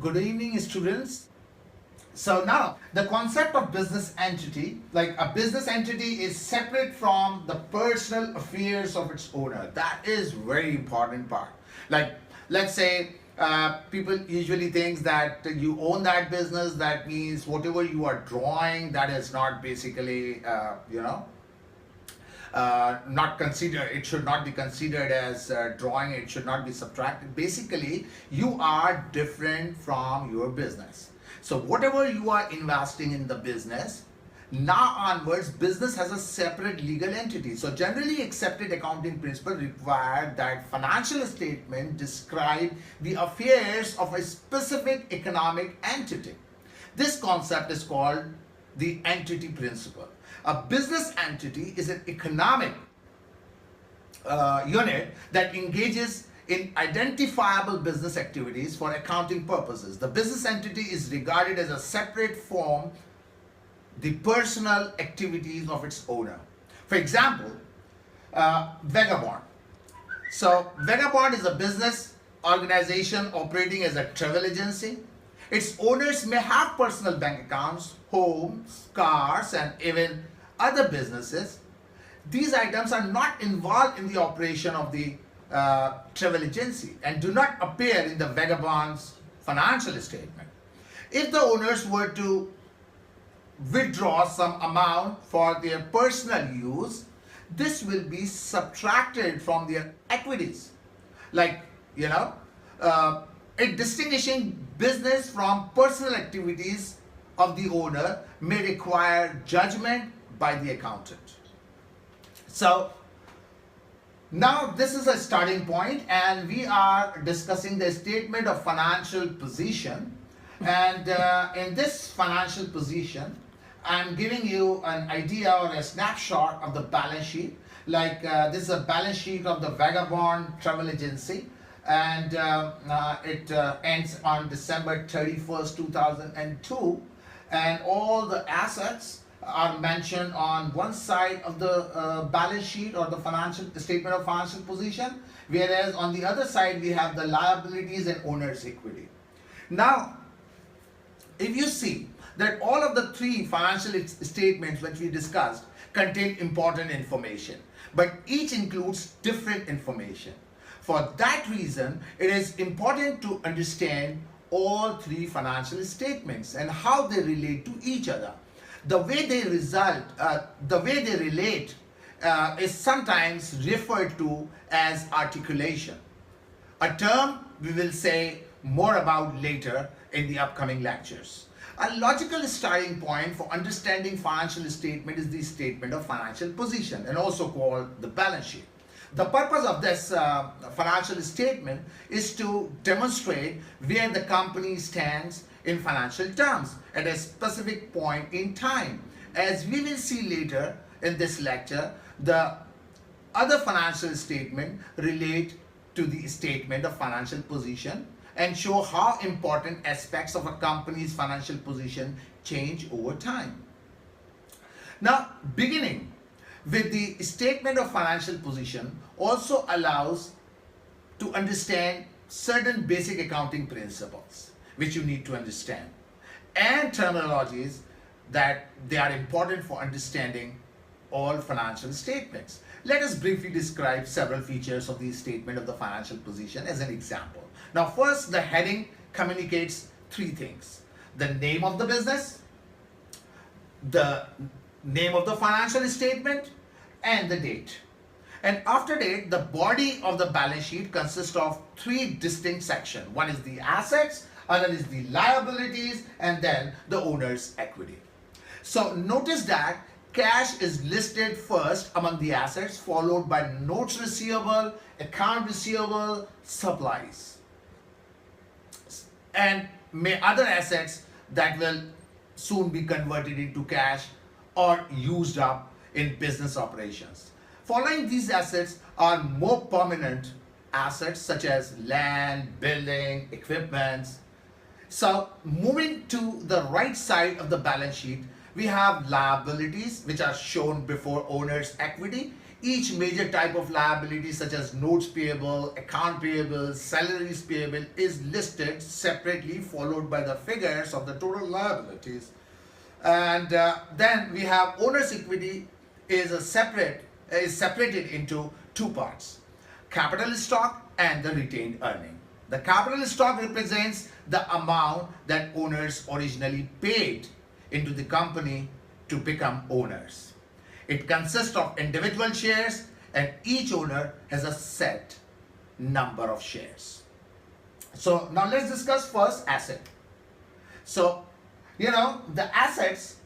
Good evening, students. So now the concept of business entity, like a business entity is separate from the personal affairs of its owner. That is very important part. Like let's say people usually think that you own that business. That means whatever you are drawing, that is not basically not considered, it should not be considered as drawing, it should not be subtracted. Basically, you are different from your business. So whatever you are investing in the business, now onwards, business has a separate legal entity. So generally accepted accounting principle require that financial statement describe the affairs of a specific economic entity. This concept is called the entity principle. A business entity is an economic unit that engages in identifiable business activities for accounting purposes. The business entity is regarded as a separate from the personal activities of its owner. For example, Vagabond. So Vagabond is a business organization operating as a travel agency. Its owners may have personal bank accounts, homes, cars, and even other businesses. These items are not involved in the operation of the travel agency and do not appear in the Vagabond's financial statement. If the owners were to withdraw some amount for their personal use, this will be subtracted from their equities. Like, it distinguishing business from personal activities of the owner may require judgment by the accountant. So now this is a starting point and we are discussing the statement of financial position, and in this financial position I'm giving you an idea or a snapshot of the balance sheet. Like this is a balance sheet of the Vagabond travel agency, and it ends on December 31st 2002, and all the assets are mentioned on one side of the balance sheet or the financial statement of financial position, whereas on the other side we have the liabilities and owner's equity. Now if you see that all of the three financial statements which we discussed contain important information, but each includes different information. For that reason, it is important to understand all three financial statements and how they relate to each other. The way they relate is sometimes referred to as articulation, a term we will say more about later in the upcoming lectures. A logical starting point for understanding financial statement is the statement of financial position, and also called the balance sheet. The purpose of this financial statement is to demonstrate where the company stands in financial terms at a specific point in time. As we will see later in this lecture, the other financial statement relate to the statement of financial position and show how important aspects of a company's financial position change over time. Now, beginning with the statement of financial position also allows to understand certain basic accounting principles which you need to understand, and terminologies that they are important for understanding all financial statements. Let us briefly describe several features of the statement of the financial position as an example. Now first, the heading communicates three things: the name of the business, the name of the financial statement, and the date. And after date, the body of the balance sheet consists of three distinct sections. One is the assets, other is the liabilities, and then the owner's equity. So notice that cash is listed first among the assets, followed by notes receivable, account receivable, supplies, and other assets that will soon be converted into cash or used up in business operations. Following these assets are more permanent assets such as land, building, equipment. So moving to the right side of the balance sheet, we have liabilities which are shown before owner's equity. Each major type of liability such as notes payable, account payable, salaries payable is listed separately followed by the figures of the total liabilities. And then we have owner's equity is separated into two parts: capital stock and the retained earning. The capital stock represents the amount that owners originally paid into the company to become owners. It consists of individual shares, and each owner has a set number of shares. So now let's discuss first asset. So, the assets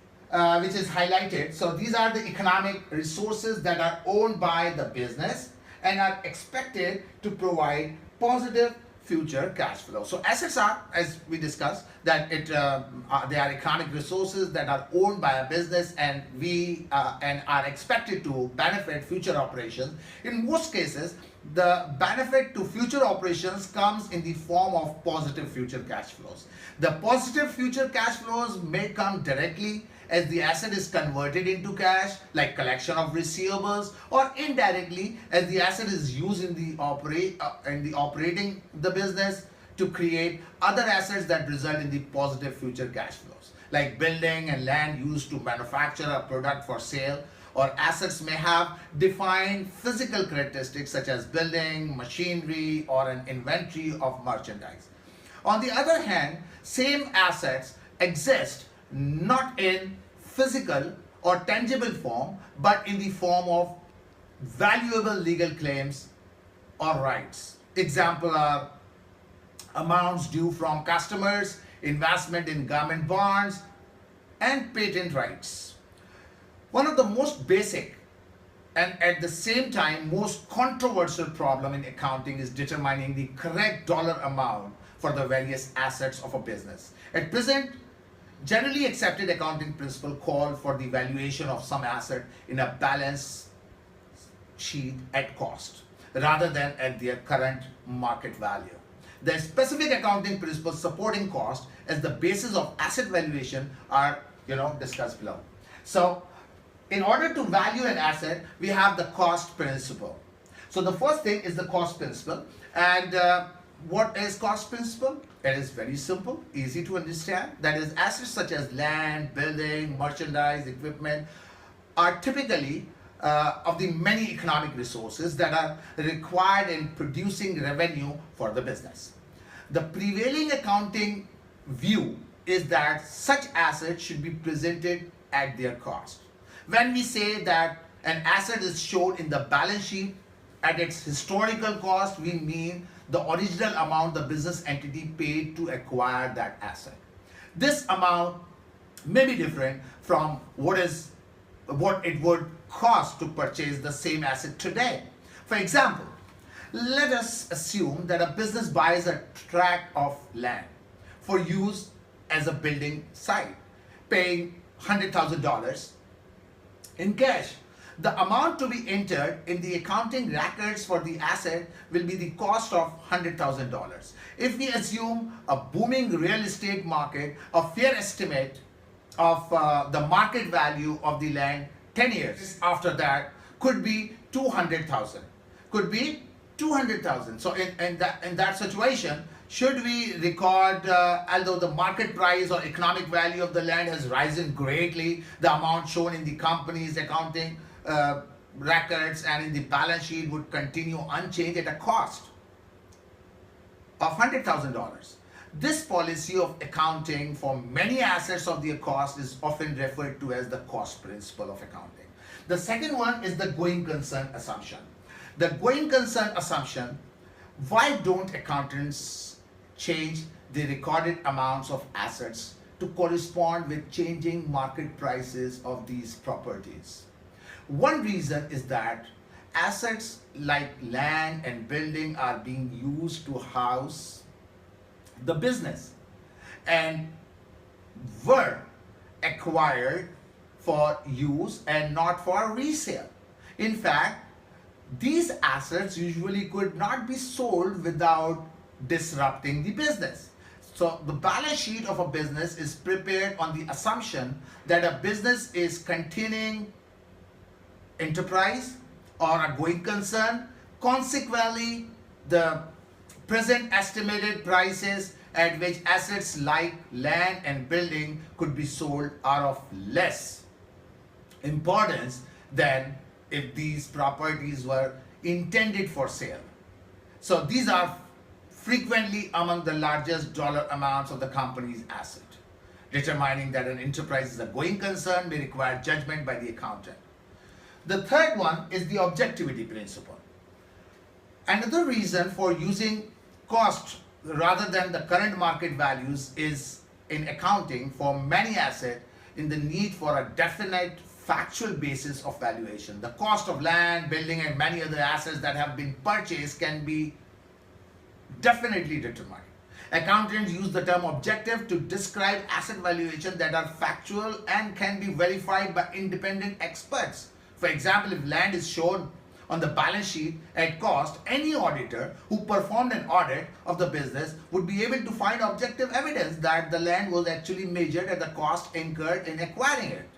which is highlighted. So these are the economic resources that are owned by the business and are expected to provide positive future cash flow. So assets are, as we discussed, that they are economic resources that are owned by a business and are expected to benefit future operations. In most cases, the benefit to future operations comes in the form of positive future cash flows. The positive future cash flows may come directly as the asset is converted into cash, like collection of receivables, or indirectly as the asset is used in the operating the business to create other assets that result in the positive future cash flows, like building and land used to manufacture a product for sale, or assets may have defined physical characteristics such as building, machinery, or an inventory of merchandise. On the other hand, same assets exist not in physical or tangible form, but in the form of valuable legal claims or rights. Example are amounts due from customers, investment in government bonds, and patent rights. One of the most basic and at the same time most controversial problem in accounting is determining the correct dollar amount for the various assets of a business. At present, generally accepted accounting principle call for the valuation of some asset in a balance sheet at cost rather than at their current market value. The specific accounting principles supporting cost as the basis of asset valuation are discussed below. So in order to value an asset, we have the cost principle. So the first thing is the cost principle. And what is cost principle? It is very simple, easy to understand. That is, assets such as land, building, merchandise, equipment are typically of the many economic resources that are required in producing revenue for the business. The prevailing accounting view is that such assets should be presented at their cost. When we say that an asset is shown in the balance sheet at its historical cost, we mean the original amount the business entity paid to acquire that asset. This amount may be different from what it would cost to purchase the same asset today. For example, let us assume that a business buys a tract of land for use as a building site, paying $100,000 in cash. The amount to be entered in the accounting records for the asset will be the cost of $100,000. If we assume a booming real estate market, a fair estimate of the market value of the land 10 years after that could be $200,000. Could be $200,000. So in that situation, should we record, although the market price or economic value of the land has risen greatly, the amount shown in the company's accounting records and in the balance sheet would continue unchanged at a cost of $100,000. This policy of accounting for many assets of their cost is often referred to as the cost principle of accounting. The second one is the going concern assumption. The going concern assumption: why don't accountants change the recorded amounts of assets to correspond with changing market prices of these properties? One reason is that assets like land and building are being used to house the business and were acquired for use and not for resale. In fact, these assets usually could not be sold without disrupting the business. So the balance sheet of a business is prepared on the assumption that a business is continuing enterprise or a going concern. Consequently, the present estimated prices at which assets like land and building could be sold are of less importance than if these properties were intended for sale. So these are frequently among the largest dollar amounts of the company's asset. Determining that an enterprise is a going concern may require judgment by the accountant. The third one is the objectivity principle. Another reason for using cost rather than the current market values is in accounting for many assets in the need for a definite factual basis of valuation. The cost of land, building, and many other assets that have been purchased can be definitely determined. Accountants use the term objective to describe asset valuation that are factual and can be verified by independent experts. For example, if land is shown on the balance sheet at cost, any auditor who performed an audit of the business would be able to find objective evidence that the land was actually measured at the cost incurred in acquiring it.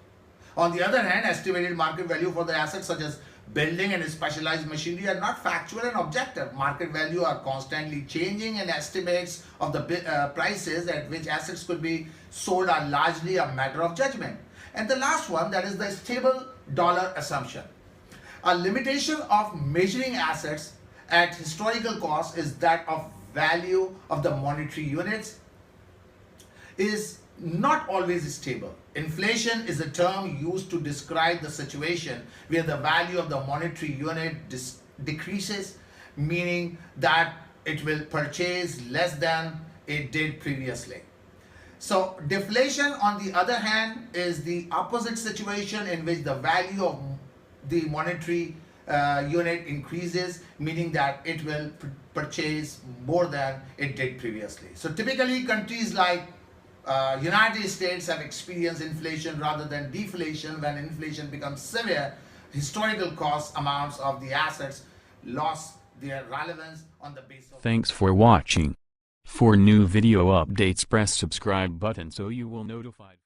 On the other hand, estimated market value for the assets such as building and specialized machinery are not factual and objective. Market value are constantly changing, and estimates of the prices at which assets could be sold are largely a matter of judgment. And the last one, that is the stable dollar assumption. A limitation of measuring assets at historical cost is that of value of the monetary units is not always stable. Inflation is a term used to describe the situation where the value of the monetary unit decreases, meaning that it will purchase less than it did previously. So deflation, on the other hand, is the opposite situation in which the value of the monetary unit increases, meaning that it will purchase more than it did previously. So typically countries like United States have experienced inflation rather than deflation. When inflation becomes severe, historical cost amounts of the assets lost their relevance on the basis of... Thanks for watching. For new video updates, press subscribe button so you will notified.